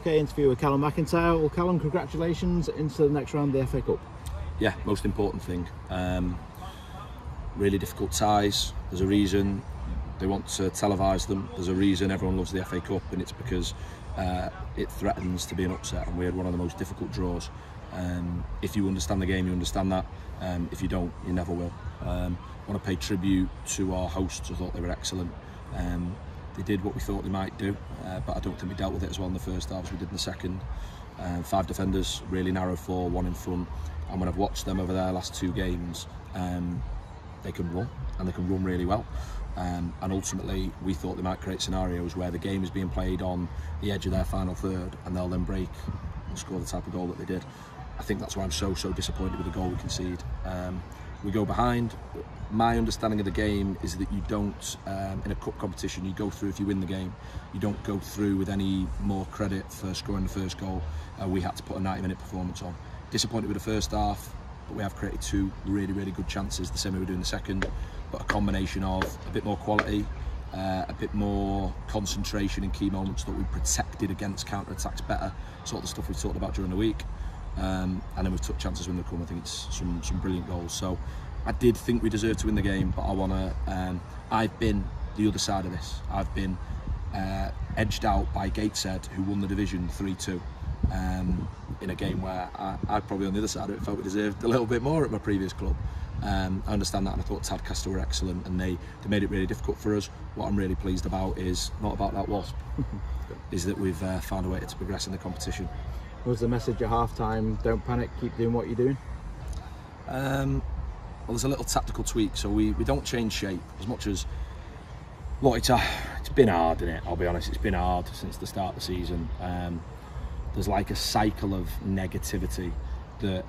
UK interview with Calum McIntyre. Well, Calum, congratulations into the next round of the FA Cup. Yeah, most important thing. Really difficult ties. There's a reason they want to televise them. There's a reason everyone loves the FA Cup, and it's because it threatens to be an upset, and we had one of the most difficult draws. If you understand the game, you understand that. If you don't, you never will. I want to pay tribute to our hosts. I thought they were excellent. They did what we thought they might do, but I don't think we dealt with it as well in the first half as we did in the second. 5 defenders, really narrow 4, 1 in front, and when I've watched them over their last 2 games, they can run, and they can run really well. And ultimately, we thought they might create scenarios where the game is being played on the edge of their final third, and they'll then break and score the type of goal that they did. I think that's why I'm so disappointed with the goal we concede. We go behind. My understanding of the game is that you don't, in a cup competition, you go through if you win the game. You don't go through with any more credit for scoring the first goal. We had to put a 90-minute performance on. Disappointed with the first half, but we have created 2 really good chances, the same way we do in the second. But a combination of a bit more quality, a bit more concentration in key moments, that we protected against counter-attacks better, sort of the stuff we've talked about during the week. And then we've took chances when they come. I think it's some brilliant goals. So I did think we deserved to win the game, but I want to. I've been the other side of this. I've been edged out by Gateshead, who won the division 3-2, in a game where I probably on the other side of it felt we deserved a little bit more at my previous club. I understand that, and I thought Tadcaster were excellent, and they made it really difficult for us. What I'm really pleased about is not about that wasp, is that we've found a way to progress in the competition. What was the message at half-time? Don't panic, keep doing what you're doing. Well, there's a little tactical tweak, so we don't change shape as much as. Look, it's been hard, isn't it? I'll be honest, it's been hard since the start of the season. There's like a cycle of negativity that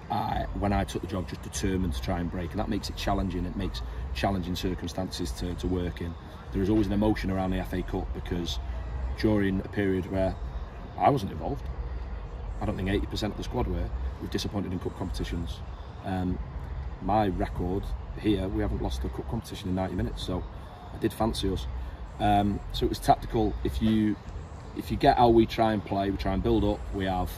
when I took the job, just determined to try and break, and that makes it challenging. It makes challenging circumstances to work in. There is always an emotion around the FA Cup, because during a period where I wasn't involved, I don't think 80% of the squad were, we've disappointed in cup competitions. My record here, we haven't lost a cup competition in 90 minutes, so I did fancy us. So it was tactical. If you get how we try and play, we try and build up, we have.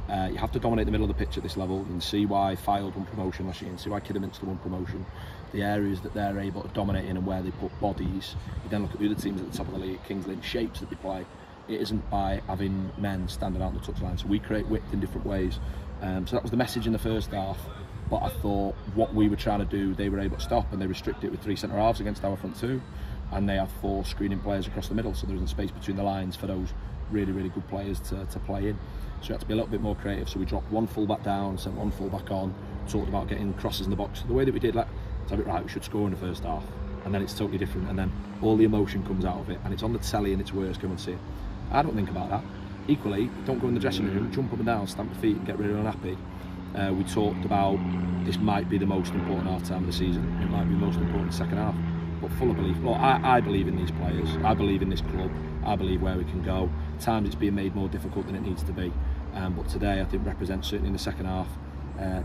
You have to dominate the middle of the pitch at this level. You can see why Fylde won promotion last year, and see why Kidderminster won promotion. The areas that they're able to dominate in and where they put bodies. You then look at the other teams at the top of the league, Kings Lynn, shapes that they play. It isn't by having men standing out on the touchline. So we create width in different ways. So that was the message in the first half. But I thought what we were trying to do, they were able to stop, and they restrict it with 3 centre halves against our front 2, and they have 4 screening players across the middle. So there isn't space between the lines for those really good players to play in. So we had to be a little bit more creative. So we dropped 1 full back down, sent 1 full back on, talked about getting crosses in the box. The way that we did, let's have it right, we should score in the first half, and then it's totally different, and then all the emotion comes out of it, and it's on the telly and it's worse, come and see it. I don't think about that. Equally, don't go in the dressing room, jump up and down, stamp your feet and get really unhappy. We talked about this might be the most important half-time of the season. It might be the most important second half, but full of belief. Look, I believe in these players. I believe in this club. I believe where we can go. At times it's being made more difficult than it needs to be. But today I think represents, certainly in the second half,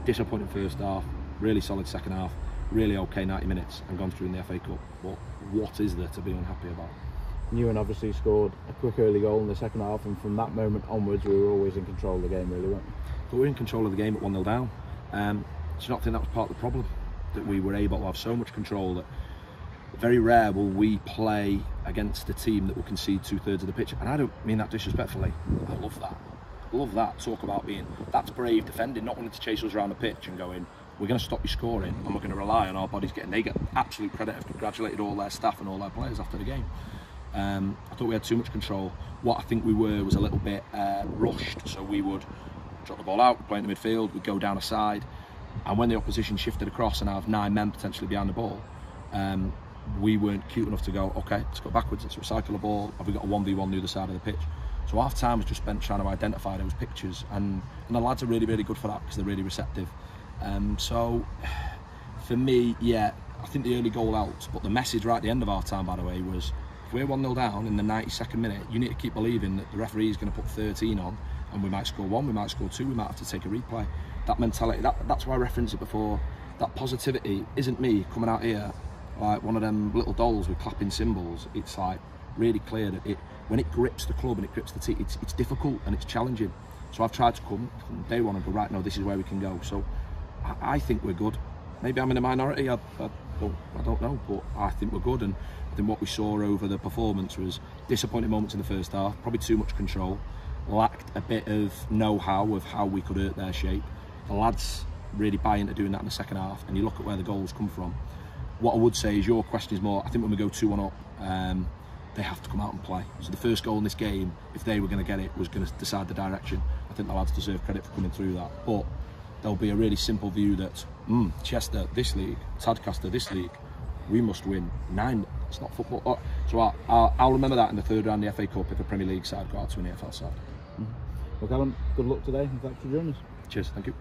disappointing first half, really solid second half, really okay 90 minutes, and gone through in the FA Cup. But what is there to be unhappy about? Newen obviously scored a quick early goal in the second half, and from that moment onwards we were always in control of the game, really, weren't we? But we were in control of the game at 1-0 down. Do you not think that was part of the problem? That we were able to have so much control that very rare will we play against a team that will concede 2/3 of the pitch. And I don't mean that disrespectfully. I love that. I love that. Talk about that's brave defending, not wanting to chase us around the pitch and going, we're going to stop you scoring, and we're going to rely on our bodies getting. They get absolute credit. Have congratulated all their staff and all their players after the game. I thought we had too much control. What I think we were was a little bit rushed. So we would drop the ball out, play in the midfield, we'd go down a side, and when the opposition shifted across and have 9 men potentially behind the ball, we weren't cute enough to go, okay, let's go backwards, let's recycle the ball, have we got a 1v1 the other side of the pitch? So half time was just spent trying to identify those pictures, and the lads are really good for that, because they're really receptive. So for me, yeah, I think the early goal helped, but the message right at the end of half time, by the way, was if we're 1-0 down in the 92nd minute, you need to keep believing that the referee is going to put 13 on, and we might score 1, we might score 2, we might have to take a replay. That mentality, that's why I referenced it before. That positivity isn't me coming out here like one of them little dolls with clapping cymbals. It's like, really clear that when it grips the club and it grips the team, it's difficult and it's challenging. So I've tried to come from day one and go, right, no, this is where we can go. So I think we're good. Maybe I'm in a minority, I don't know, but I think we're good. And I think what we saw over the performance was disappointing moments in the first half, probably too much control, lacked a bit of know-how of how we could hurt their shape. The lads really buy into doing that in the second half, and you look at where the goals come from. What I would say is your question is more, I think when we go 2-1 up, they have to come out and play. So the first goal in this game, if they were going to get it, was going to decide the direction. I think the lads deserve credit for coming through that. But there'll be a really simple view that Chester this league, Tadcaster this league, we must win 9. It's not football. So I'll remember that in the third round of the FA Cup if a Premier League side go out to an EFL side. Well, Calum, good luck today and thanks for joining us. Cheers, thank you.